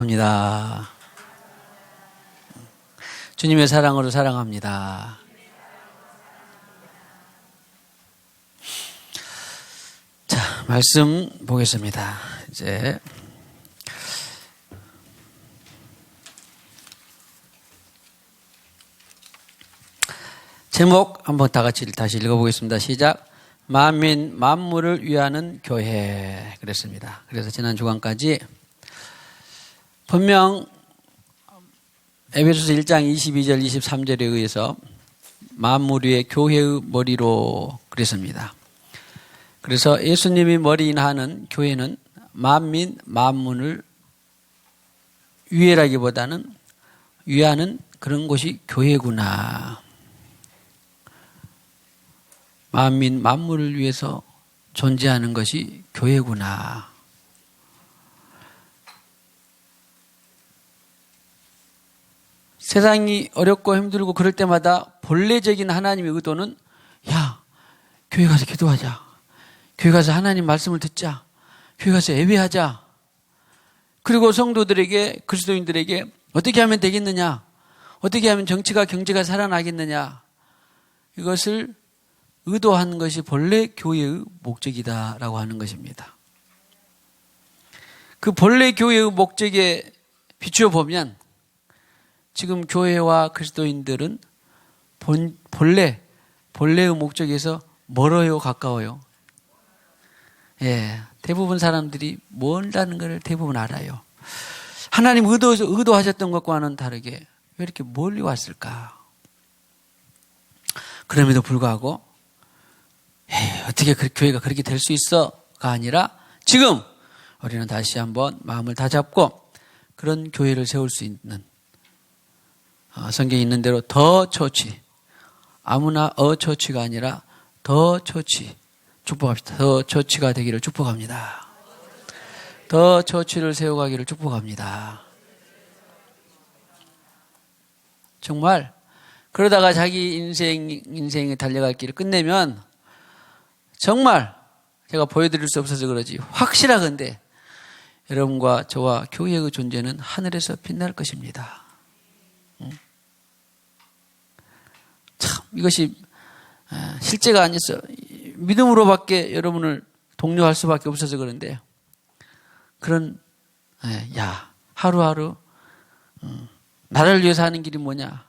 합니다. 주님의 사랑으로 사랑합니다. 자, 말씀 보겠습니다. 이제 제목 한번 다 같이 다시 읽어보겠습니다. 시작. 만민 만물을 위하는 교회 그랬습니다. 그래서 지난 주간까지 분명 에베소서 1장 22절 23절에 의해서 만물 위의 교회의 머리로 그랬습니다. 그래서 예수님이 머리인 하는 교회는 만민 만물을 위해라기보다는 위하는 그런 곳이 교회구나. 만민 만물을 위해서 존재하는 것이 교회구나. 세상이 어렵고 힘들고 그럴 때마다 본래적인 하나님의 의도는 야, 교회 가서 기도하자. 교회 가서 하나님 말씀을 듣자. 교회 가서 예배하자. 그리고 성도들에게 그리스도인들에게 어떻게 하면 되겠느냐. 어떻게 하면 정치가 경제가 살아나겠느냐. 이것을 의도한 것이 본래 교회의 목적이다라고 하는 것입니다. 그 본래 교회의 목적에 비추어 보면 지금 교회와 그리스도인들은 본래의 목적에서 멀어요, 가까워요? 예, 대부분 사람들이 멀다는 걸 대부분 알아요. 하나님 의도하셨던 것과는 다르게 왜 이렇게 멀리 왔을까? 그럼에도 불구하고 어떻게 교회가 그렇게 될 수 있어가 아니라 지금 우리는 다시 한번 마음을 다잡고 그런 교회를 세울 수 있는 성경에 있는 대로 더 처치, 아무나 처치가 아니라 더 처치 축복합시다. 더 처치가 되기를 축복합니다. 더 처치를 세워가기를 축복합니다. 정말 그러다가 자기 인생에 달려갈 길을 끝내면 정말 제가 보여드릴 수 없어서 그러지 확실하건대 여러분과 저와 교회의 존재는 하늘에서 빛날 것입니다. 참 이것이 실제가 아니었어. 믿음으로밖에 여러분을 독려할 수밖에 없어서 그런데 그런 하루하루 나를 위해서 하는 길이 뭐냐?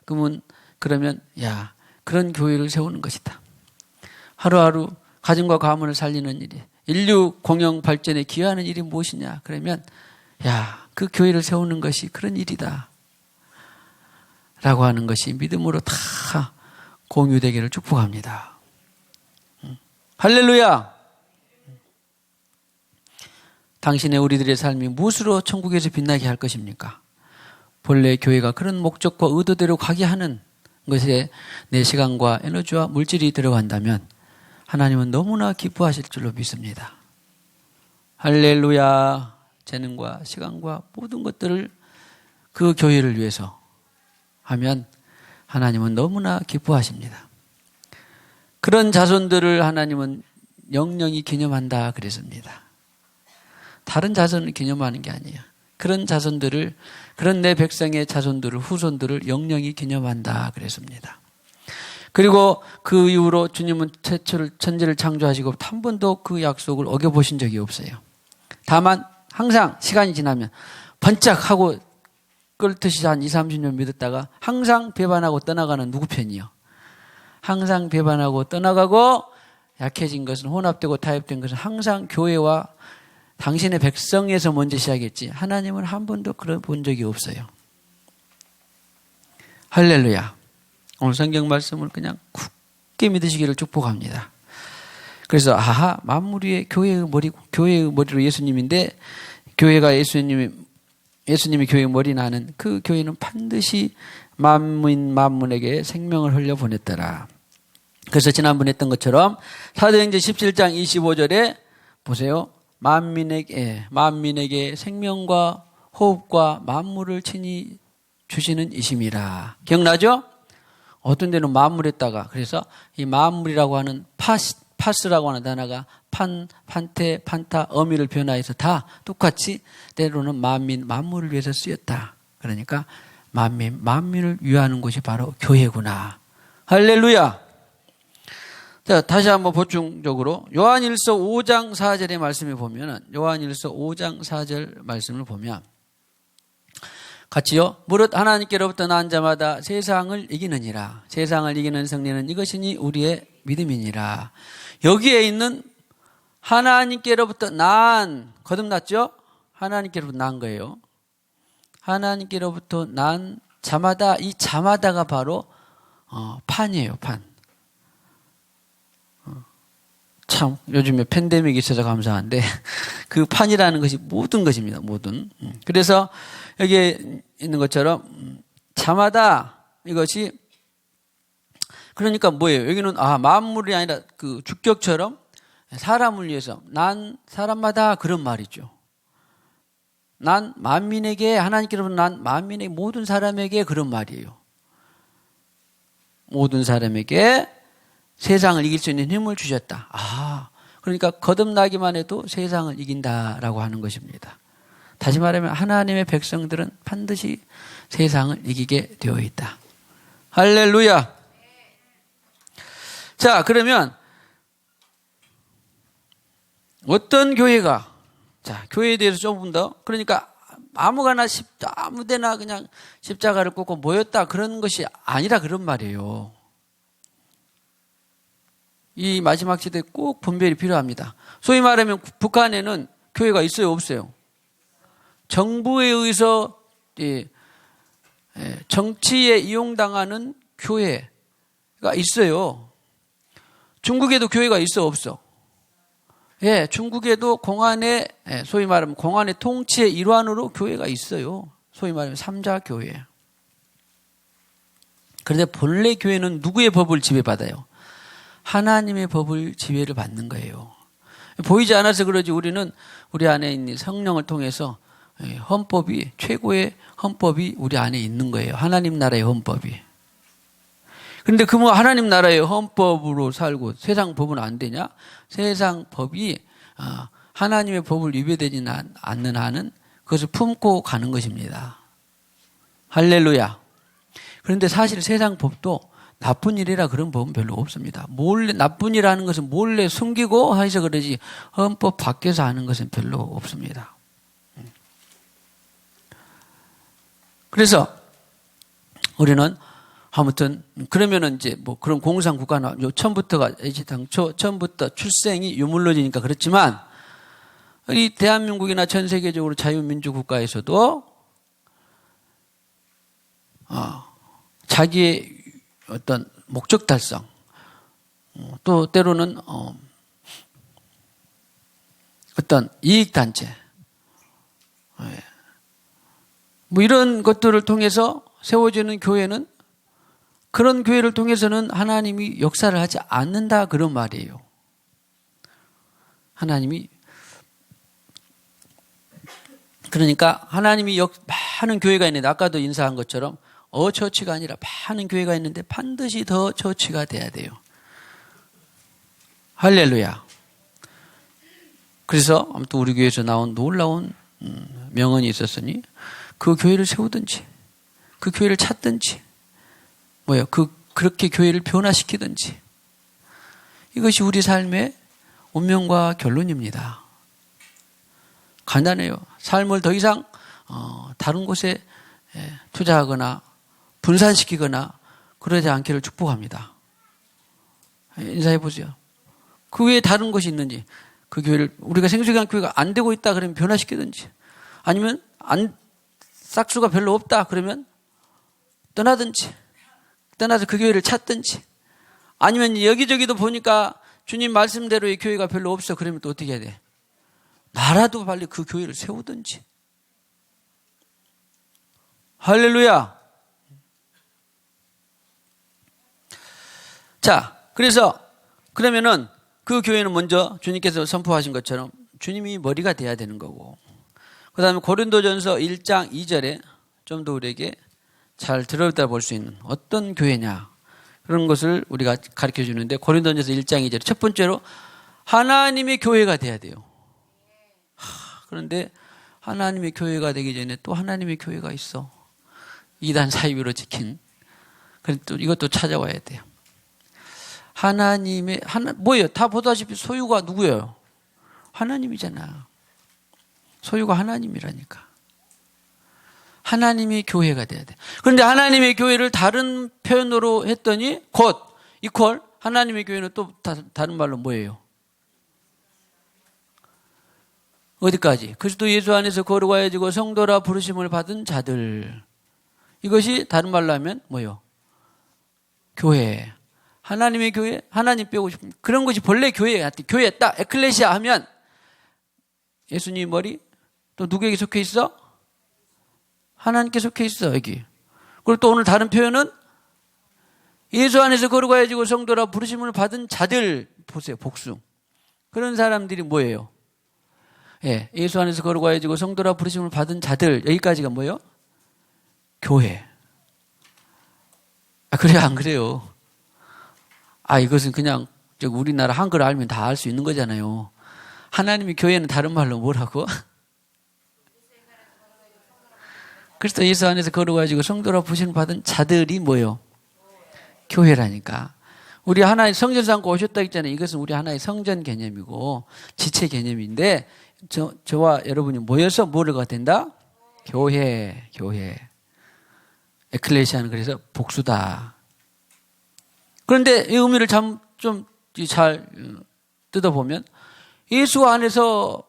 그러면 그런 교회를 세우는 것이다. 하루하루 가정과 가문을 살리는 일이 인류 공영 발전에 기여하는 일이 무엇이냐? 그러면 그 교회를 세우는 것이 그런 일이다. 라고 하는 것이 믿음으로 다 공유되기를 축복합니다. 할렐루야! 당신의 우리들의 삶이 무엇으로 천국에서 빛나게 할 것입니까? 본래 교회가 그런 목적과 의도대로 가게 하는 것에 내 시간과 에너지와 물질이 들어간다면 하나님은 너무나 기뻐하실 줄로 믿습니다. 할렐루야! 재능과 시간과 모든 것들을 그 교회를 위해서 하면 하나님은 너무나 기뻐하십니다. 그런 자손들을 하나님은 영영이 기념한다 그랬습니다. 다른 자손을 기념하는 게 아니에요. 그런 자손들을, 그런 내 백성의 자손들을, 후손들을 영영이 기념한다 그랬습니다. 그리고 그 이후로 주님은 최초를 천지를 창조하시고 한 번도 그 약속을 어겨보신 적이 없어요. 다만 항상 시간이 지나면 번쩍하고 끓듯이 한 20, 30년 믿었다가 항상 배반하고 떠나가는 누구 편이요? 항상 배반하고 떠나가고 약해진 것은 혼합되고 타협된 것은 항상 교회와 당신의 백성에서 먼저 시작했지 하나님은 한 번도 그런 본 적이 없어요. 할렐루야. 오늘 성경 말씀을 그냥 굳게 믿으시기를 축복합니다. 그래서 만물 위에 교회의 머리로 예수님인데 교회가 예수님이 교회의 머리 나는 그 교회는 반드시 만문에게 생명을 흘려 보냈더라. 그래서 지난번에 했던 것처럼 사도행전 17장 25절에 보세요. 만민에게 생명과 호흡과 만물을 친히 주시는 이심이라. 기억나죠? 어떤 데는 만물했다가 그래서 이 만물이라고 하는 파스라고 하는 단어가 판테, 판타, 어미를 변화해서 다 똑같이 때로는 만민, 만물을 위해서 쓰였다. 그러니까 만민을 위하는 곳이 바로 교회구나. 할렐루야. 자, 다시 한번 보충적으로 요한일서 5장 4절의 말씀을 보면은 요한일서 5장 4절 말씀을 보면 같이요. 무릇 하나님께로부터 난 자마다 세상을 이기느니라. 세상을 이기는 승리는 이것이니 우리의 믿음이니라. 여기에 있는 하나님께로부터 난, 거듭났죠? 하나님께로부터 난 거예요. 하나님께로부터 난 자마다, 이 자마다가 바로 판이에요, 판. 참 요즘에 팬데믹이 있어서 감사한데 그 판이라는 것이 모든 것입니다. 모든. 그래서 여기에 있는 것처럼 자마다 이것이 그러니까 뭐예요? 여기는 만물이 아니라 그 주격처럼 사람을 위해서 난 사람마다 그런 말이죠. 난 만민에게 하나님께로부터 난 만민의 모든 사람에게 그런 말이에요. 모든 사람에게 세상을 이길 수 있는 힘을 주셨다. 그러니까 거듭나기만 해도 세상을 이긴다라고 하는 것입니다. 다시 말하면 하나님의 백성들은 반드시 세상을 이기게 되어 있다. 할렐루야. 자, 그러면 어떤 교회가 교회에 대해서 조금 더 그러니까 아무데나 그냥 십자가를 꽂고 모였다 그런 것이 아니라 그런 말이에요. 이 마지막 시대에 꼭 분별이 필요합니다. 소위 말하면 북한에는 교회가 있어요, 없어요? 정부에 의해서 정치에 이용당하는 교회가 있어요. 중국에도 교회가 있어, 없어? 예, 중국에도 공안의 소위 말하면 공안의 통치의 일환으로 교회가 있어요. 소위 말하면 삼자교회. 그런데 본래 교회는 누구의 법을 지배받아요? 하나님의 법을 지배를 받는 거예요. 보이지 않아서 그러지 우리는 우리 안에 있는 성령을 통해서 헌법이 최고의 헌법이 우리 안에 있는 거예요. 하나님 나라의 헌법이. 그런데 그 뭐 하나님 나라의 헌법으로 살고 세상 법은 안 되냐? 세상 법이 하나님의 법을 위배되지는 않는 한은 그것을 품고 가는 것입니다. 할렐루야. 그런데 사실 세상 법도 나쁜 일이라 그런 법은 별로 없습니다. 몰래 나쁜 일하는 것은 몰래 숨기고 해서 그러지 헌법 밖에서 하는 것은 별로 없습니다. 그래서 우리는 아무튼 그러면은 이제 뭐 그런 공산 국가나 처음부터가 당초 처음부터 출생이 유물론이니까 그렇지만 이 대한민국이나 전 세계적으로 자유민주 국가에서도 자기의 어떤 목적 달성, 또 때로는 어떤 이익단체, 뭐 이런 것들을 통해서 세워지는 교회는 그런 교회를 통해서는 하나님이 역사를 하지 않는다 그런 말이에요. 하나님이 그러니까 하나님이 많은 교회가 있는데 아까도 인사한 것처럼 처치가 아니라 많은 교회가 있는데 반드시 더 처치가 돼야 돼요. 할렐루야. 그래서 아무튼 우리 교회에서 나온 놀라운 명언이 있었으니 그 교회를 세우든지 그 교회를 찾든지 그렇게 교회를 변화시키든지 이것이 우리 삶의 운명과 결론입니다. 간단해요. 삶을 더 이상 다른 곳에 투자하거나 분산시키거나 그러지 않기를 축복합니다. 인사해 보세요. 그 외에 다른 것이 있는지 그 교회를 우리가 생수기관 교회가 안 되고 있다 그러면 변화시키든지 아니면 싹수가 별로 없다 그러면 떠나서 그 교회를 찾든지 아니면 여기저기도 보니까 주님 말씀대로의 교회가 별로 없어 그러면 또 어떻게 해야 돼? 나라도 빨리 그 교회를 세우든지. 할렐루야. 자, 그러면은 그 교회는 먼저 주님께서 선포하신 것처럼 주님이 머리가 돼야 되는 거고 그 다음에 고린도전서 1장 2절에 좀 더 우리에게 잘 들어다 볼 수 있는 어떤 교회냐 그런 것을 우리가 가르쳐 주는데 고린도전서 1장 2절에 첫 번째로 하나님의 교회가 돼야 돼요. 그런데 하나님의 교회가 되기 전에 또 하나님의 교회가 있어. 이단 사이비로 지킨. 그래서 또 이것도 찾아와야 돼요. 뭐예요? 다 보다시피 소유가 누구예요? 하나님이잖아. 소유가 하나님이라니까. 하나님의 교회가 돼야 돼. 그런데 하나님의 교회를 다른 표현으로 했더니 곧 이퀄 하나님의 교회는 또 다른 말로 뭐예요? 어디까지? 그리스도 예수 안에서 거룩하여지고 성도라 부르심을 받은 자들. 이것이 다른 말로 하면 뭐예요? 교회. 하나님의 교회, 하나님 빼고 싶은 그런 것이 본래 교회야. 교회 딱 에클레시아 하면 예수님 머리 또 누구에게 속해 있어? 하나님께 속해 있어 여기. 그리고 또 오늘 다른 표현은 예수 안에서 거룩하여지고 성도라 부르심을 받은 자들 보세요. 복수. 그런 사람들이 뭐예요? 예, 예수 안에서 거룩하여지고 성도라 부르심을 받은 자들 여기까지가 뭐예요? 교회. 그래요 안 그래요? 이것은 그냥 우리나라 한글 알면 다 알 수 있는 거잖아요. 하나님의 교회는 다른 말로 뭐라고? 그리스도 예수 안에서 거룩하여지고 성도라 부르심을 받은 자들이 뭐예요? 교회라니까. 우리 하나의 성전 삼고 오셨다 했잖아요. 이것은 우리 하나의 성전 개념이고 지체 개념인데 저와 여러분이 모여서 뭐가 된다? 교회. 에클레시아는 그래서 복수다. 그런데 이 의미를 좀 잘 뜯어보면 예수 안에서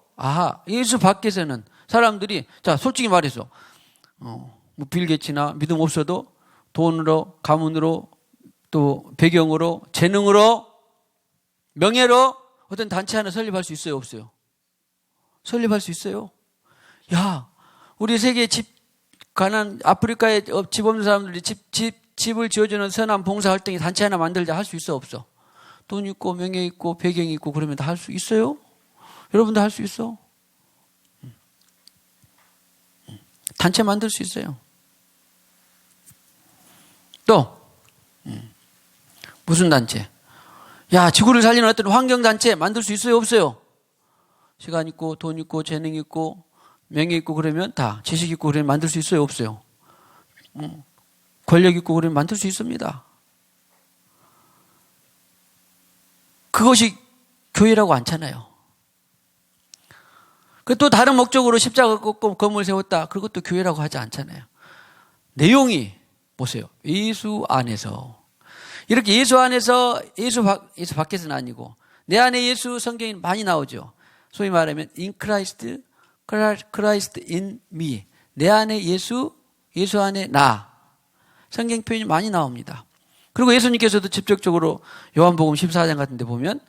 예수 밖에서는 사람들이 자 솔직히 말해서 뭐 빌 게이츠나 믿음 없어도 돈으로 가문으로 또 배경으로 재능으로 명예로 어떤 단체 하나 설립할 수 있어요 없어요? 설립할 수 있어요. 야 우리 세계 가난 아프리카에 집 없는 사람들이 집을 지어주는 선한 봉사활동에 단체 하나 만들자 할 수 있어 없어? 돈 있고 명예 있고 배경이 있고 그러면 다 할 수 있어요? 여러분도 할 수 있어? 단체 만들 수 있어요. 또 무슨 단체? 야 지구를 살리는 어떤 환경단체 만들 수 있어요 없어요? 시간 있고 돈 있고 재능 있고 명예 있고 그러면 다 지식 있고 그러면 만들 수 있어요 없어요? 권력 있고 그러면 만들 수 있습니다. 그것이 교회라고 않잖아요. 또 다른 목적으로 십자가 꺾고 건물 세웠다. 그것도 교회라고 하지 않잖아요. 내용이 보세요. 예수 안에서 이렇게 예수 안에서 예수 밖에서는 아니고 내 안에 예수 성경이 많이 나오죠. 소위 말하면 in Christ in me. 내 안에 예수 안에 나. 성경 표현이 많이 나옵니다. 그리고 예수님께서도 직접적으로 요한복음 14장 같은 데 보면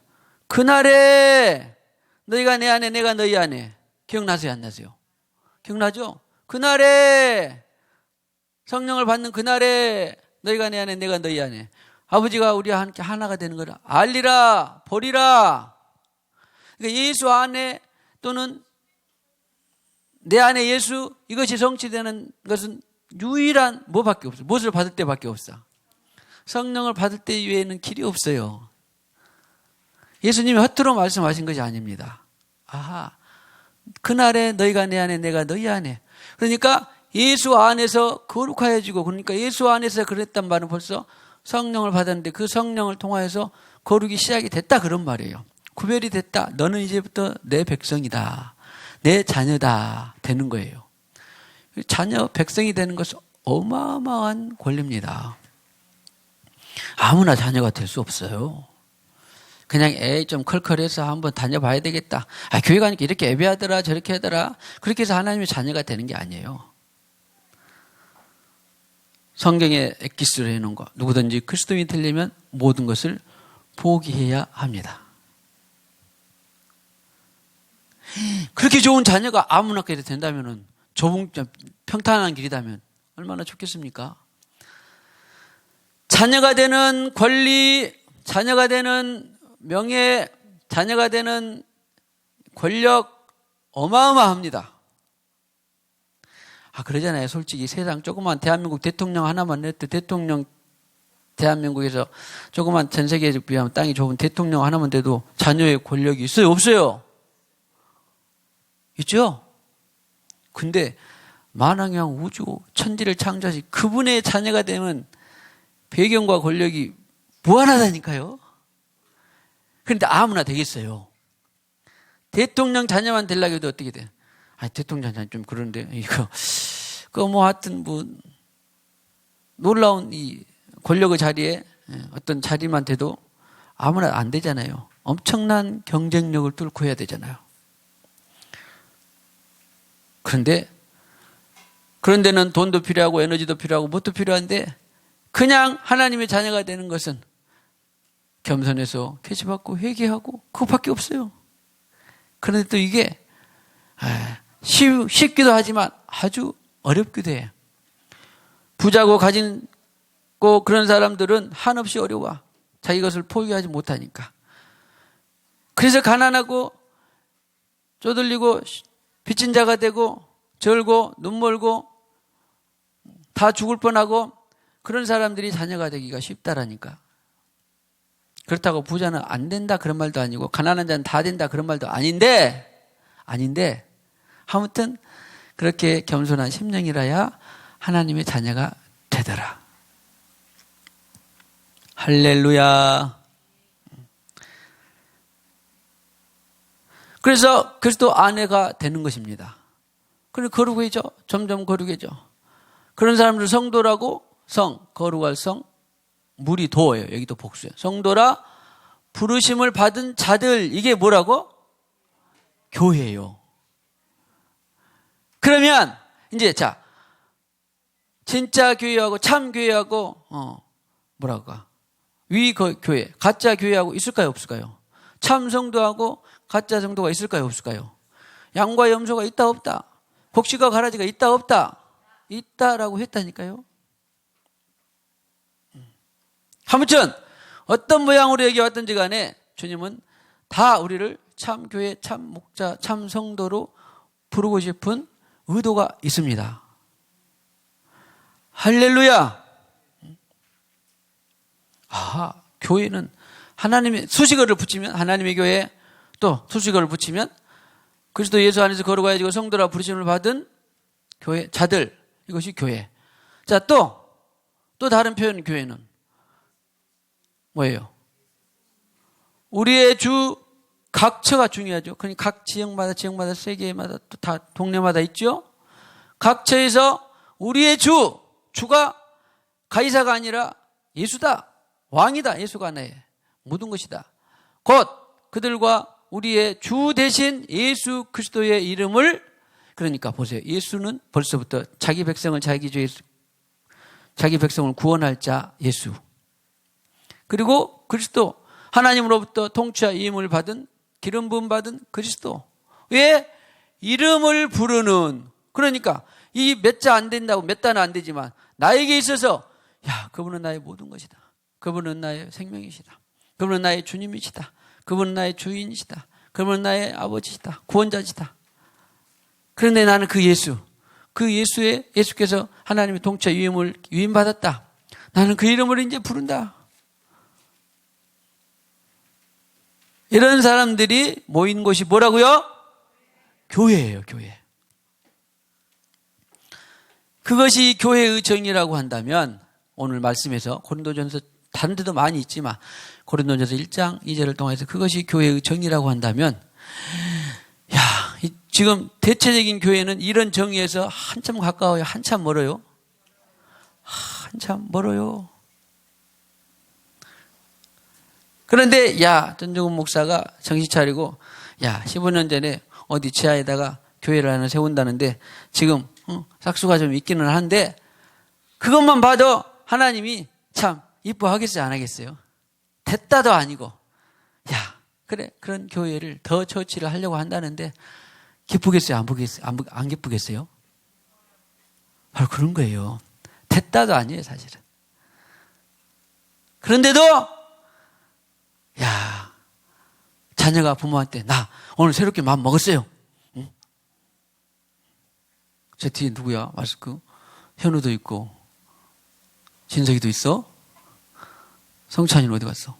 그날에 너희가 내 안에 내가 너희 안에 기억나세요 안 나세요? 기억나죠? 그날에 성령을 받는 그날에 너희가 내 안에 내가 너희 안에 아버지가 우리와 함께 하나가 되는 거라 알리라 보리라. 그러니까 예수 안에 또는 내 안에 예수 이것이 성취되는 것은 유일한 뭐밖에 없어요. 무엇을 받을 때밖에 없어. 성령을 받을 때 이외에는 길이 없어요. 예수님이 허투루 말씀하신 것이 아닙니다. 그날에 너희가 내 안에 내가 너희 안에. 그러니까 예수 안에서 거룩하여지고 그러니까 예수 안에서 그랬단 말은 벌써 성령을 받았는데 그 성령을 통하여서 거룩이 시작이 됐다 그런 말이에요. 구별이 됐다. 너는 이제부터 내 백성이다. 내 자녀다 되는 거예요. 자녀 백성이 되는 것은 어마어마한 권리입니다. 아무나 자녀가 될 수 없어요. 그냥 좀 컬컬해서 한번 다녀봐야 되겠다. 교회 가니까 이렇게 예배하더라 저렇게 하더라. 그렇게 해서 하나님의 자녀가 되는 게 아니에요. 성경에 엑기스로 해놓은 거 누구든지 그리스도인이 되려면 모든 것을 포기해야 합니다. 그렇게 좋은 자녀가 아무나 그래도 된다면 좁은 평탄한 길이라면 얼마나 좋겠습니까? 자녀가 되는 권리, 자녀가 되는 명예, 자녀가 되는 권력 어마어마합니다. 그러잖아요. 솔직히 세상 조그만 대한민국 대통령 하나만 내도 대통령 대한민국에서 조그만 전 세계에 비하면 땅이 좁은 대통령 하나만 돼도 자녀의 권력이 있어요? 없어요? 있죠? 근데 만왕형 우주 천지를 창조하신 그분의 자녀가 되면 배경과 권력이 무한하다니까요. 그런데 아무나 되겠어요. 대통령 자녀만 되려고 해도 어떻게 돼? 대통령 자녀 좀 그런데 뭐 하여튼 놀라운 이 권력의 자리에 어떤 자리만 돼도 아무나 안 되잖아요. 엄청난 경쟁력을 뚫고 해야 되잖아요. 그런 데는 돈도 필요하고 에너지도 필요하고 뭣도 필요한데 그냥 하나님의 자녀가 되는 것은 겸손해서 계시받고 회개하고 그것밖에 없어요. 그런데 또 이게 쉽기도 하지만 아주 어렵기도 해요. 부자고 가진고 그런 사람들은 한없이 어려워. 자기 것을 포기하지 못하니까. 그래서 가난하고 쪼들리고 빚진 자가 되고 절고 눈 멀고 다 죽을 뻔하고 그런 사람들이 자녀가 되기가 쉽다라니까. 그렇다고 부자는 안 된다 그런 말도 아니고 가난한 자는 다 된다 그런 말도 아닌데 아무튼 그렇게 겸손한 심령이라야 하나님의 자녀가 되더라. 할렐루야. 그래서 그리스도 아내가 되는 것입니다. 그리고 거룩해져. 점점 거룩해져. 그런 사람들 성도라고 거룩할 성, 물이 도예요. 여기도 복수예요. 성도라 부르심을 받은 자들, 이게 뭐라고? 교회예요. 그러면 이제 진짜 교회하고 참 교회하고 교회, 가짜 교회하고 있을까요, 없을까요? 참 성도하고 가짜 성도가 있을까요, 없을까요? 양과 염소가 있다, 없다? 곡식과 가라지가 있다, 없다? 있다라고 했다니까요. 아무튼 어떤 모양으로 여기 왔든지 간에 주님은 다 우리를 참 교회, 참 목자, 참 성도로 부르고 싶은 의도가 있습니다. 할렐루야. 교회는 하나님의 수식어를 붙이면 하나님의 교회, 또 수식어를 붙이면 그리스도 예수 안에서 거룩하여지고 성도라 부르심을 받은 교회 자들, 이것이 교회. 또 다른 표현 교회는 뭐예요? 우리의 주 각처가 중요하죠. 그러니까 각 지역마다 세계마다 또 다 동네마다 있죠. 각처에서 우리의 주가 가이사가 아니라 예수다. 왕이다. 예수가 하나의 모든 것이다. 곧 그들과 우리의 주 대신 예수 그리스도의 이름을, 그러니까 보세요. 예수는 벌써부터 자기 백성을 자기 백성을 구원할 자 예수. 그리고 그리스도, 하나님으로부터 통치임을 받은, 기름 부음 받은 그리스도의 이름을 부르는, 그러니까 이 몇 자 안 된다고, 몇 단은 안 되지만 나에게 있어서 그분은 나의 모든 것이다. 그분은 나의 생명이시다. 그분은 나의 주님이시다. 그분은 나의 주인이시다. 그분은 나의 아버지시다. 구원자시다. 그런데 나는 예수께서 하나님의 통치 위임을 위임받았다. 나는 그 이름을 이제 부른다. 이런 사람들이 모인 곳이 뭐라고요? 교회예요, 교회. 그것이 교회의 정의라고 한다면 오늘 말씀에서 고린도전서 다른 데도 많이 있지만 고린도전서 1장 2절을 통해서 그것이 교회의 정의라고 한다면 지금 대체적인 교회는 이런 정의에서 한참 가까워요? 한참 멀어요? 한참 멀어요. 그런데 전종훈 목사가 정신 차리고 15년 전에 어디 지하에다가 교회를 하나 세운다는데 지금 싹수가 좀 있기는 한데 그것만 봐도 하나님이 참 이뻐하겠어요, 안 하겠어요? 됐다도 아니고 그래, 그런 교회를 더 처치를 하려고 한다는데 기쁘겠어요, 안 기쁘겠어요? 바로 그런 거예요. 됐다도 아니에요, 사실은. 그런데도 자녀가 부모한테 나 오늘 새롭게 마음 먹었어요. 응? 저 뒤에 누구야? 마스크. 현우도 있고 진석이도 있어. 성찬이는 어디 갔어?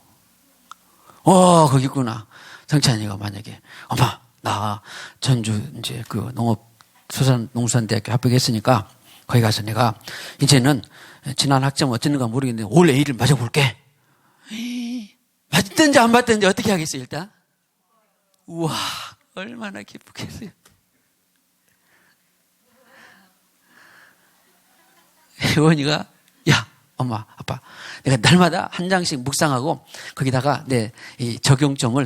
거기 있구나. 성찬이가 만약에, 엄마, 나 전주 이제 그 농수산대학교 합격했으니까 거기 가서 내가 이제는 지난 학점 어쩌는가 모르겠는데 올 A를 맞아볼게. 맞든지 안 맞든지 어떻게 하겠어요, 일단? 우와, 얼마나 기쁘겠어요. 혜원이가, 야, 엄마, 아빠, 내가 날마다 한 장씩 묵상하고 거기다가 내 이 적용점을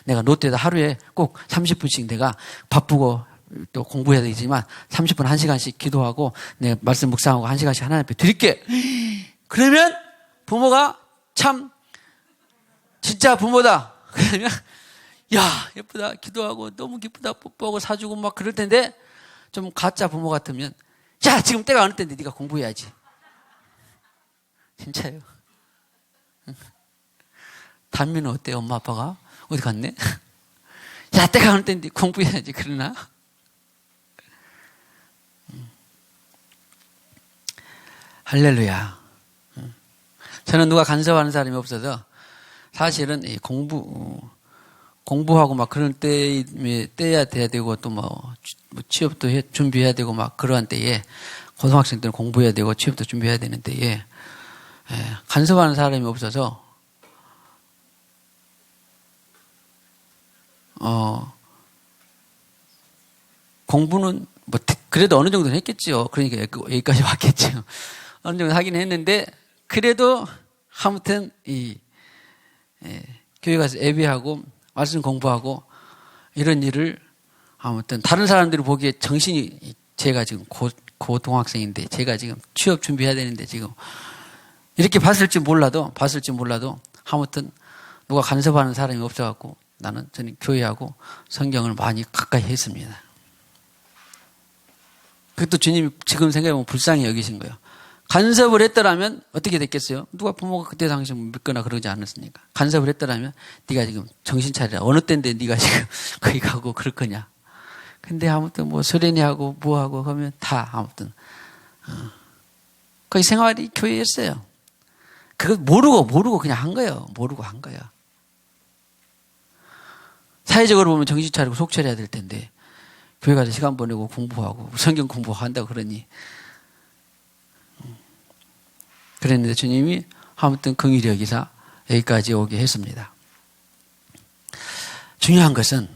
내가 노트에다 하루에 꼭 30분씩 내가 바쁘고 또 공부해야 되지만 30분 1시간씩 기도하고 내가 말씀 묵상하고 1시간씩 하나님 앞에 드릴게. 그러면 부모가 참 진짜 부모다. 그러면 야, 예쁘다. 기도하고 너무 기쁘다. 뽀뽀하고 사주고 막 그럴 텐데 좀 가짜 부모 같으면 야, 지금 때가 어느 때인데 네가 공부해야지. 진짜요. 단미는 어때요? 엄마 아빠가? 어디 갔네? 야, 때가 어느 때인데 공부해야지. 그러나? 할렐루야. 저는 누가 간섭하는 사람이 없어서 사실은 공부하고 막 그런 때야 돼야 되고 또 뭐 취업도 준비해야 되고 막 그러한 때에 고등학생 때는 공부해야 되고 취업도 준비해야 되는 때에 간섭하는 사람이 없어서 공부는 뭐 그래도 어느 정도는 했겠죠. 그러니까 여기까지 왔겠죠. 어느 정도 하긴 했는데 그래도 아무튼 교회 가서 예배하고 말씀 공부하고 이런 일을 아무튼 다른 사람들이 보기에 정신이 제가 지금 고등학생인데 제가 지금 취업 준비해야 되는데 지금 이렇게 봤을지 몰라도 아무튼 누가 간섭하는 사람이 없어갖고 저는 교회하고 성경을 많이 가까이 했습니다. 그것도 주님이 지금 생각해보면 불쌍히 여기신 거예요. 간섭을 했더라면 어떻게 됐겠어요? 누가 부모가 그때 당시에 믿거나 그러지 않았으니까. 간섭을 했더라면 네가 지금 정신 차리라. 어느 때인데 네가 지금 거기 가고 그럴 거냐. 근데 아무튼 뭐 수련회하고 뭐하고 하면 다 아무튼 거기 생활이 교회였어요. 그거 모르고 그냥 한 거예요. 모르고 한 거야. 사회적으로 보면 정신 차리고 속 차려야 될 텐데 교회 가서 시간 보내고 공부하고 성경 공부한다고 그러니 그랬는데 주님이 아무튼 긍휼히 여기사 여기까지 오게 했습니다. 중요한 것은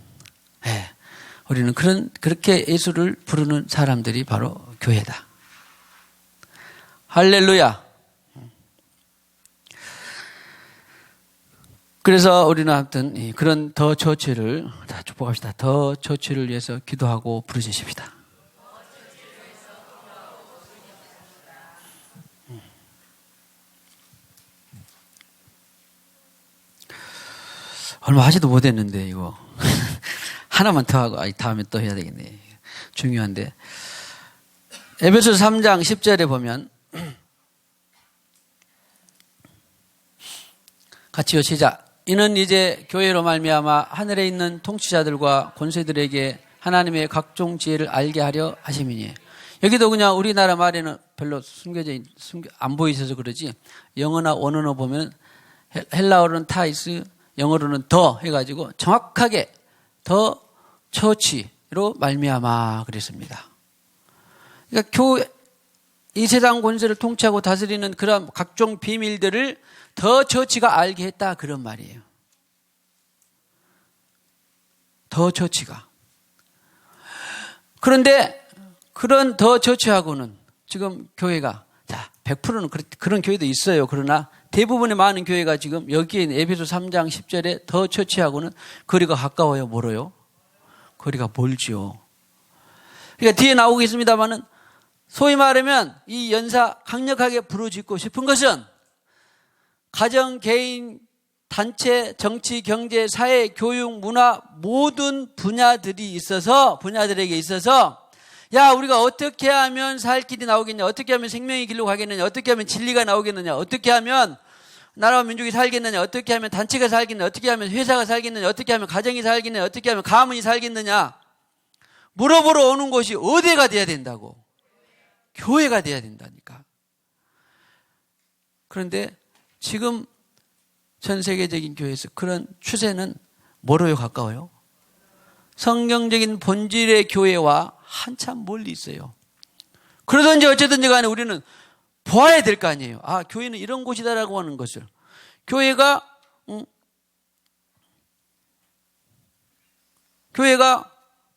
우리는 그렇게 예수를 부르는 사람들이 바로 교회다. 할렐루야. 그래서 우리는 아무튼 그런 더 처치를 축복합시다. 더 처치를 위해서 기도하고 부르짖읍시다. 얼마 하지도 못했는데 이거 하나만 더 하고 다음에 또 해야 되겠네. 중요한데 에베소서 3장 10절에 보면 같이요 시작. 이는 이제 교회로 말미암아 하늘에 있는 통치자들과 권세들에게 하나님의 각종 지혜를 알게 하려 하심이니. 여기도 그냥 우리나라 말에는 별로 안 보이셔서 그러지 영어나 원어로 보면 헬라어로는 타이스, 영어로는 더 해가지고 정확하게 더 처치로 말미암아 그랬습니다. 그러니까 이 세상 권세를 통치하고 다스리는 그런 각종 비밀들을 더 처치가 알게 했다 그런 말이에요. 더 처치가. 그런데 그런 더 처치하고는 지금 교회가 100%는 그런 교회도 있어요. 그러나 대부분의 많은 교회가 지금 여기에 있는 에베소 3장 10절에 더 처치하고는 거리가 가까워요. 멀어요? 거리가 멀지요. 그러니까 뒤에 나오겠습니다만은 소위 말하면 이 연사 강력하게 부르짖고 싶은 것은 가정, 개인, 단체, 정치, 경제, 사회, 교육, 문화 모든 분야들에게 있어서 야 우리가 어떻게 하면 살 길이 나오겠냐, 어떻게 하면 생명의 길로 가겠느냐, 어떻게 하면 진리가 나오겠느냐, 어떻게 하면 나라와 민족이 살겠느냐, 어떻게 하면 단체가 살겠느냐, 어떻게 하면 회사가 살겠느냐, 어떻게 하면 가정이 살겠느냐, 어떻게 하면 가문이 살겠느냐 물어보러 오는 곳이 어디가 돼야 된다고? 교회가 돼야 된다니까. 그런데 지금 전 세계적인 교회에서 그런 추세는 뭐로요 가까워요? 성경적인 본질의 교회와 한참 멀리 있어요. 그러든지 어쨌든지 간에 우리는 보아야 될 거 아니에요. 아, 교회는 이런 곳이다라고 하는 것을. 교회가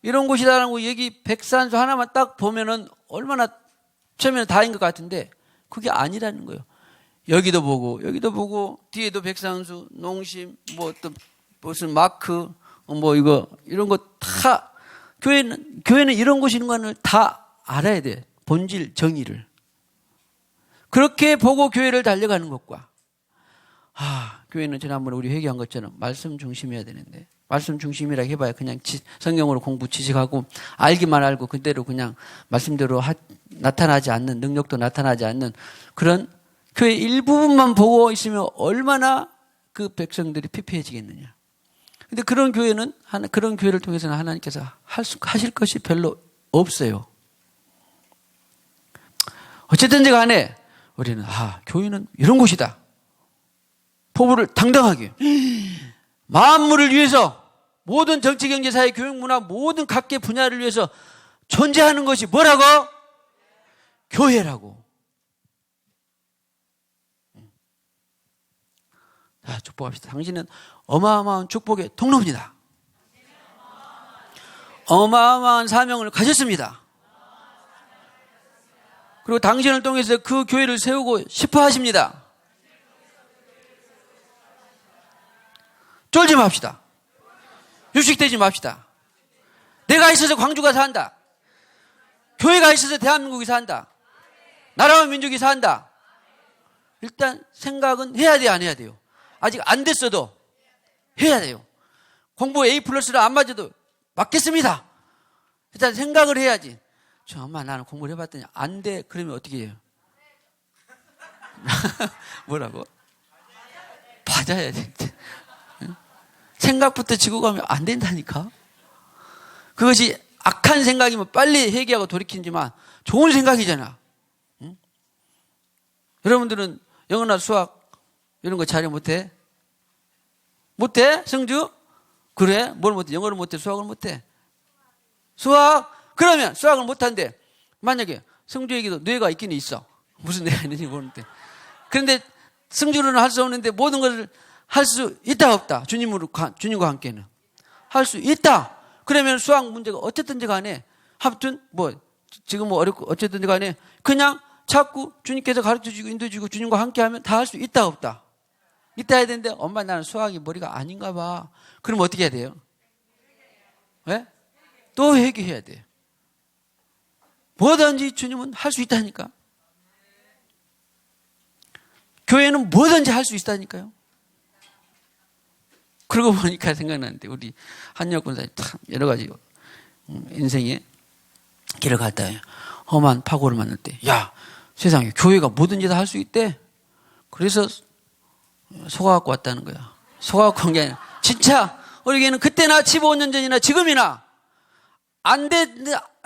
이런 곳이다라고 여기 백산수 하나만 딱 보면은 얼마나 처음에는 다인 것 같은데 그게 아니라는 거예요. 여기도 보고 뒤에도 백산수, 농심, 뭐 또 무슨 마크, 뭐 이런 거 다 교회는 이런 곳인 거를 다 알아야 돼. 본질 정의를. 그렇게 보고 교회를 달려가는 것과 교회는 지난번에 우리 회개한 것처럼 말씀 중심이어야 되는데 말씀 중심이라 해봐야 그냥 성경으로 공부 지식하고 알기만 알고 그대로 그냥 말씀대로 나타나지 않는 능력도 나타나지 않는 그런 교회 일부분만 보고 있으면 얼마나 그 백성들이 피폐해지겠느냐. 근데 그런 교회를 통해서는 하나님께서 하실 것이 별로 없어요. 어쨌든지 간에 우리는 교회는 이런 곳이다. 포부를 당당하게 만물을 위해서 모든 정치, 경제, 사회, 교육, 문화 모든 각계 분야를 위해서 존재하는 것이 뭐라고? 교회라고. 자, 축복합시다. 당신은 어마어마한 축복의 통로입니다. 어마어마한 사명을 가졌습니다. 그리고 당신을 통해서 그 교회를 세우고 싶어 하십니다. 쫄지 맙시다. 유식되지 맙시다. 내가 있어서 광주가 산다. 교회가 있어서 대한민국이 산다. 나라와 민족이 산다. 일단 생각은 해야 돼요, 안 해야 돼요? 아직 안 됐어도 해야 돼요. 공부 A+를 안 맞아도 맞겠습니다. 일단 생각을 해야지. 엄마 나는 공부를 해봤더니 안 돼. 그러면 어떻게 해요? 뭐라고? 맞아야 돼. 생각부터 지고 가면 안 된다니까. 그것이 악한 생각이면 빨리 회개하고 돌이키지만 좋은 생각이잖아. 응? 여러분들은 영어나 수학 이런 거 잘해 못해? 못해? 성주? 그래? 뭘 못해? 영어를 못해? 수학을 못해? 수학? 그러면 수학을 못한데 만약에 성주에게도 뇌가 있긴 있어. 무슨 뇌가 있는지 모르는데. 그런데 성주로는 할 수 없는데 모든 것을 할 수 있다 없다. 주님과 함께는 할 수 있다. 그러면 수학 문제가 어쨌든지 간에 하여튼 지금 어렵고 어쨌든지 간에 그냥 자꾸 주님께서 가르쳐주고 인도해주고 주님과 함께하면 다 할 수 있다 없다. 있다 해야 되는데 엄마 나는 수학이 머리가 아닌가 봐. 그럼 어떻게 해야 돼요? 네? 또 회개해야 돼요. 뭐든지 주님은 할 수 있다니까. 교회는 뭐든지 할 수 있다니까요. 그러고 보니까 생각나는데 우리 한혁 군사님 참 여러 가지 인생에 길을 갔다 험한 파고를 만날 때 세상에 교회가 뭐든지 다 할 수 있대. 그래서 속아갖고 왔다는 거야. 속아갖고 온 게 아니라 진짜 우리 교회는 그때나 15년 전이나 지금이나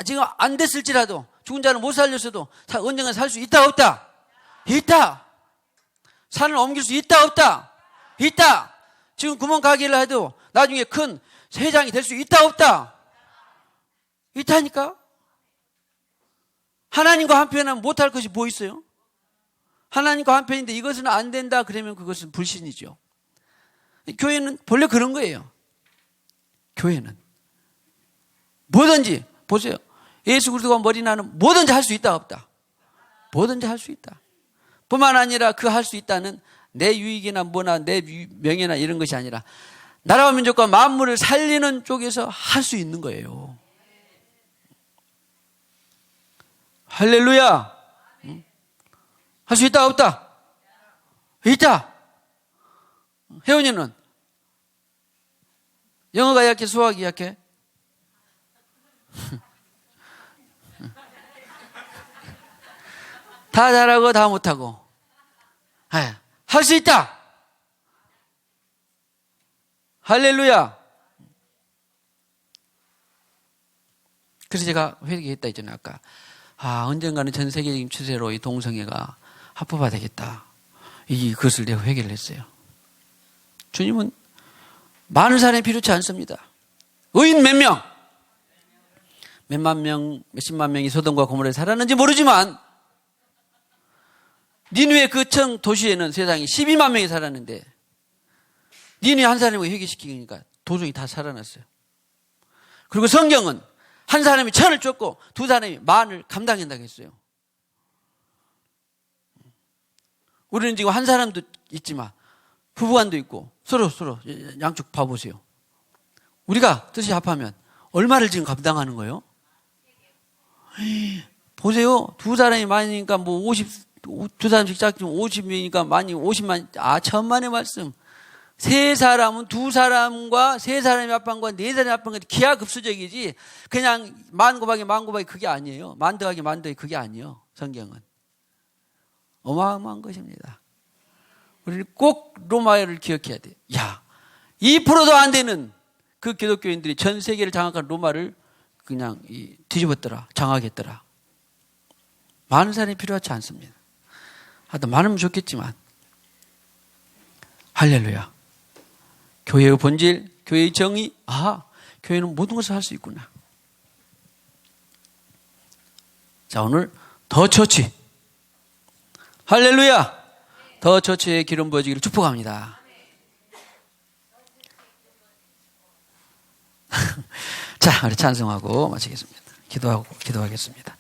지금 안 됐을지라도 죽은 자를 못 살렸어도 언젠가 살 수 있다 없다? 있다. 산을 옮길 수 있다 없다? 있다. 지금 구멍가게를 해도 나중에 큰 회장이 될 수 있다 없다? 있다니까. 하나님과 한편은 못할 것이 뭐 있어요? 하나님과 한편인데 이것은 안 된다 그러면 그것은 불신이죠. 교회는 본래 그런 거예요. 교회는 뭐든지 보세요. 예수 그리스도가 머리 나는 뭐든지 할 수 있다 없다? 뭐든지 할 수 있다. 뿐만 아니라 그 할 수 있다는 내 유익이나 뭐나 내 명예나 이런 것이 아니라 나라와 민족과 만물을 살리는 쪽에서 할 수 있는 거예요. 할렐루야. 할 수 있다 없다? 있다. 혜원이는 영어가 약해 수학이 약해? 다 잘하고 다 못하고 할 수 있다. 할렐루야. 그래서 제가 회개했다 했잖아요 아까. 언젠가는 전 세계적인 추세로 이 동성애가 합법화 되겠다. 그것을 내가 회개를 했어요. 주님은 많은 사람이 필요치 않습니다. 의인 몇 명, 몇만 명, 몇십만 명이 소돔과 고모라에 살았는지 모르지만 니느웨 그 청 도시에는 세상에 12만 명이 살았는데 니느웨 한 사람을 회개시키니까 도중이 다 살아났어요. 그리고 성경은 한 사람이 천을 쫓고 두 사람이 만을 감당한다고 했어요. 우리는 지금 한 사람도 있지만 부부간도 있고 서로 양쪽 봐보세요. 우리가 뜻이 합하면 얼마를 지금 감당하는 거예요? 보세요. 두 사람이 많으니까 뭐 두 사람씩 짝지면 50명이니까 많이 50만, 1000만의 말씀. 세 사람은 두 사람과 세 사람의 합방과 네 사람의 합방과 기하급수적이지 그냥 만 곱하기 그게 아니에요. 만 더하기 그게 아니에요. 성경은. 어마어마한 것입니다. 우리는 꼭 로마를 기억해야 돼요. 야, 2%도 안 되는 그 기독교인들이 전 세계를 장악한 로마를 그냥 뒤집었더라. 장악했더라. 많은 사람이 필요하지 않습니다. 하여튼 많으면 좋겠지만 할렐루야. 교회의 본질, 교회의 정의, 교회는 모든 것을 할 수 있구나. 자, 오늘 더 처치. 할렐루야. 더 처치의 기름 부어지기를 축복합니다. 자, 우리 찬송하고 마치겠습니다. 기도하겠습니다.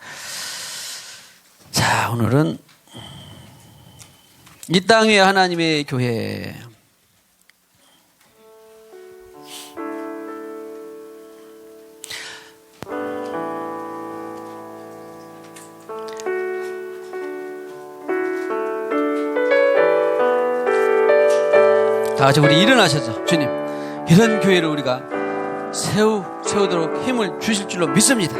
자, 오늘은 이 땅 위에 하나님의 교회. 다 같이 우리 일어나셔서 주님, 이런 교회를 우리가 세우도록 힘을 주실 줄로 믿습니다.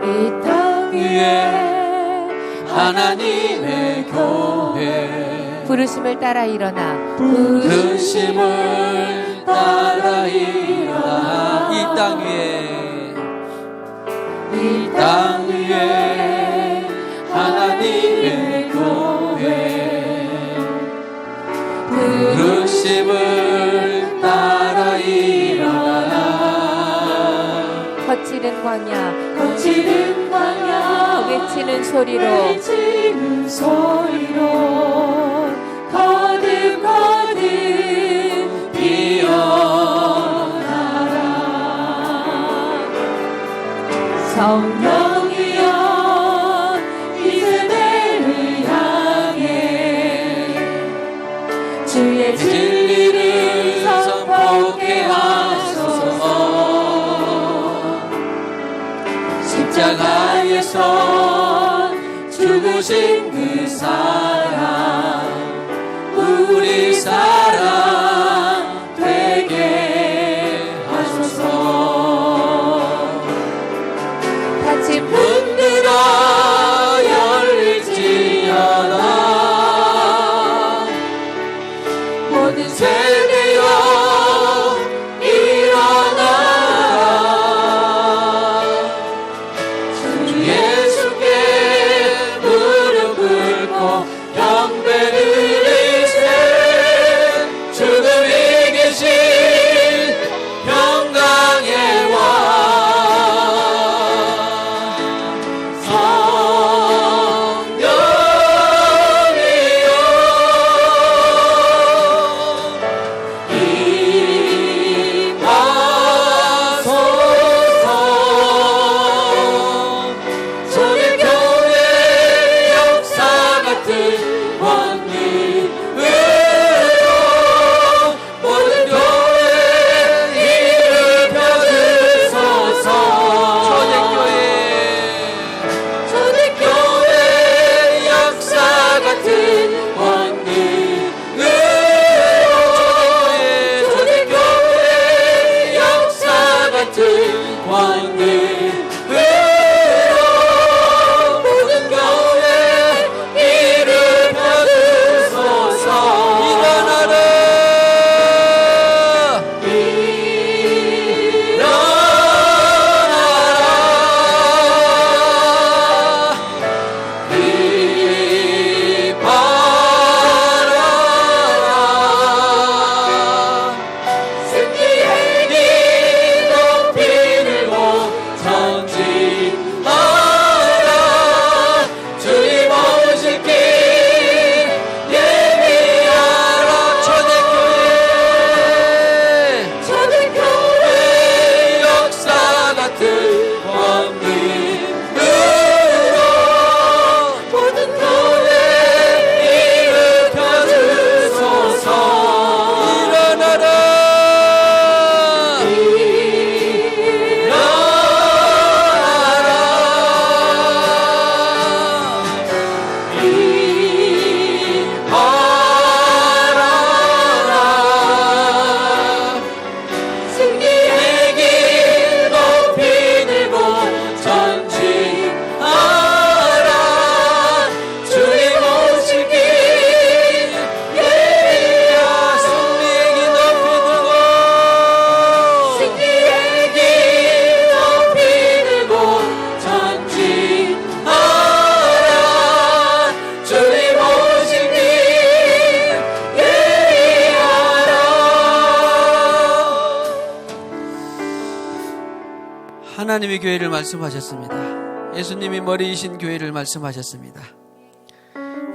이 땅 위에 하나님의 교회 부르심을 따라 일어나 부르심을 따라 일어나 이 땅 위에 하나님의 교회 부르심을 따라 일어나 거칠은 광야 외치는 소리로 거듭 피어나라 성령이여 이 세대를 향해 주의 진리를 선포케 하소서. 십자가에서 죽으신 그 사랑 우리 사랑 되게 하소서. 닫힌 문 들어 열릴지어다 모든 세대여 이 하나님의 교회를 말씀하셨습니다. 예수님이 머리이신 교회를 말씀하셨습니다.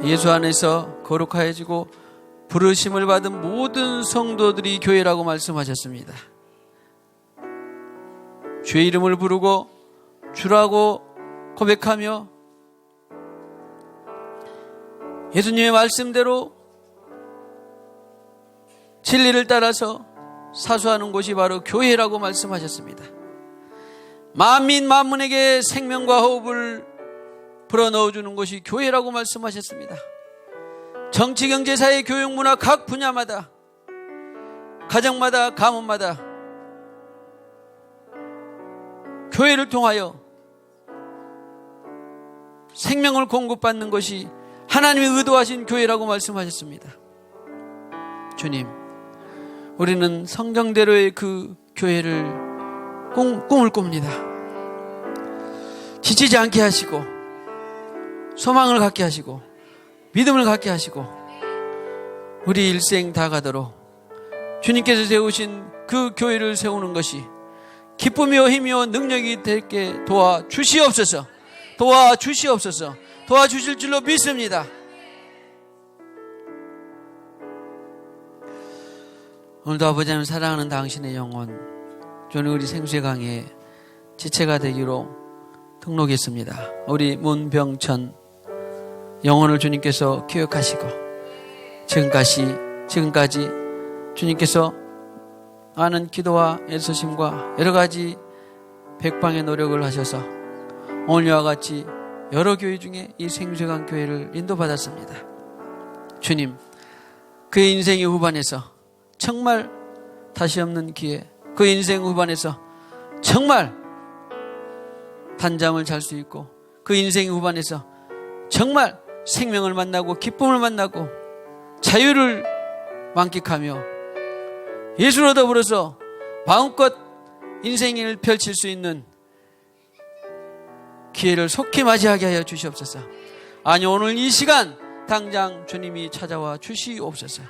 예수 안에서 거룩하여지고 부르심을 받은 모든 성도들이 교회라고 말씀하셨습니다. 주의 이름을 부르고 주라고 고백하며 예수님의 말씀대로 진리를 따라서 사수하는 곳이 바로 교회라고 말씀하셨습니다. 만민 만문에게 생명과 호흡을 불어넣어주는 곳이 교회라고 말씀하셨습니다. 정치, 경제, 사회, 교육, 문화 각 분야마다, 가정마다, 가문마다 교회를 통하여 생명을 공급받는 것이 하나님이 의도하신 교회라고 말씀하셨습니다. 주님, 우리는 성경대로의 그 교회를 꿈을 꿉니다. 지치지 않게 하시고 소망을 갖게 하시고 믿음을 갖게 하시고 우리 일생 다 가도록 주님께서 세우신 그 교회를 세우는 것이 기쁨이요 힘이요 능력이 되게 도와주시옵소서. 도와주시옵소서. 도와주실 줄로 믿습니다. 오늘도 아버지 하나님 사랑하는 당신의 영혼 저는 우리 생수의 강에 지체가 되기로 등록했습니다. 우리 문병천 영혼을 주님께서 기억하시고 지금까지 주님께서 많은 기도와 애쓰심과 여러 가지 백방의 노력을 하셔서 오늘과 같이 여러 교회 중에 이 생수강 교회를 인도받았습니다. 주님, 그의 인생의 후반에서 정말 다시 없는 기회, 그 인생 후반에서 정말 단잠을 잘 수 있고 그 인생 후반에서 정말 생명을 만나고 기쁨을 만나고 자유를 만끽하며 예수로 더불어서 마음껏 인생을 펼칠 수 있는 기회를 속히 맞이하게 하여 주시옵소서. 아니, 오늘 이 시간 당장 주님이 찾아와 주시옵소서.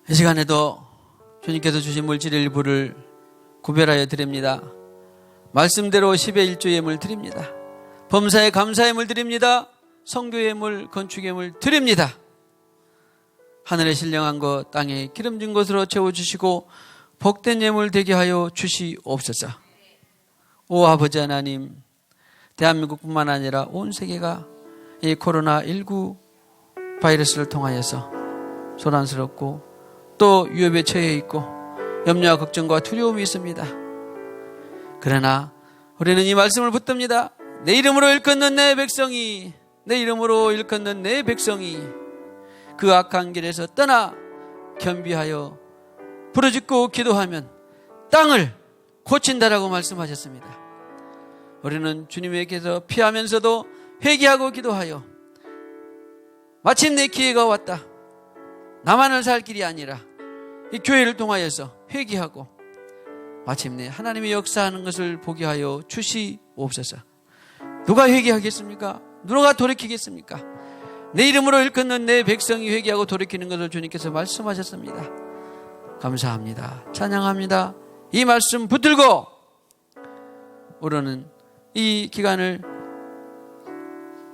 이 시간에도 주님께서 주신 물질의 일부를 구별하여 드립니다. 말씀대로 10의 1조 예물 드립니다. 범사에 감사 예물 드립니다. 성교 예물, 건축 예물 드립니다. 하늘에 신령한 것, 땅에 기름진 것으로 채워주시고 복된 예물 되게 하여 주시옵소서. 오 아버지 하나님, 대한민국뿐만 아니라 온 세계가 이 코로나19 바이러스를 통하여서 소란스럽고 또 위협에 처해 있고 염려와 걱정과 두려움이 있습니다. 그러나 우리는 이 말씀을 붙듭니다. 내 이름으로 일컫는 내 백성이, 내 이름으로 일컫는 내 백성이 그 악한 길에서 떠나 겸비하여 부르짖고 기도하면 땅을 고친다라고 말씀하셨습니다. 우리는 주님에게서 피하면서도 회개하고 기도하여 마침내 기회가 왔다. 나만을 살 길이 아니라 이 교회를 통하여서 회개하고 마침내 하나님의 역사하는 것을 보게 하여 주시옵소서. 누가 회개하겠습니까? 누가 돌이키겠습니까? 내 이름으로 일컫는 내 백성이 회개하고 돌이키는 것을 주님께서 말씀하셨습니다. 감사합니다. 찬양합니다. 이 말씀 붙들고 우리는 이 기간을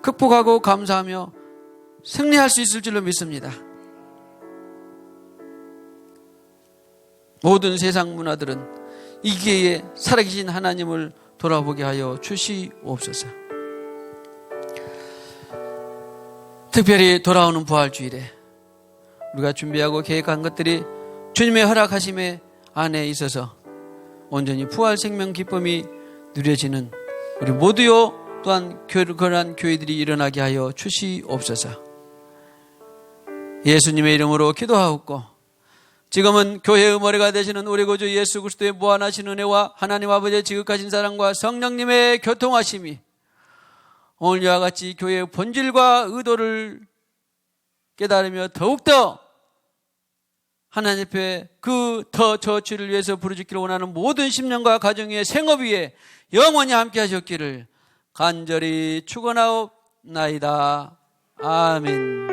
극복하고 감사하며 승리할 수 있을 줄로 믿습니다. 모든 세상 문화들은 이 기회에 살아계신 하나님을 돌아보게 하여 주시옵소서. 특별히 돌아오는 부활주일에 우리가 준비하고 계획한 것들이 주님의 허락하심에 안에 있어서 온전히 부활 생명 기쁨이 누려지는 우리 모두요 또한 그러한 교회들이 일어나게 하여 주시옵소서. 예수님의 이름으로 기도하옵고 지금은 교회의 머리가 되시는 우리 구주 예수 그리스도의 무한하신 은혜와 하나님 아버지의 지극하신 사랑과 성령님의 교통하심이 오늘과 같이 교회의 본질과 의도를 깨달으며 더욱더 하나님 앞에 그 더 저치를 위해서 부르짖기를 원하는 모든 심령과 가정의 생업 위에 영원히 함께 하셨기를 간절히 축원하옵나이다. 아멘.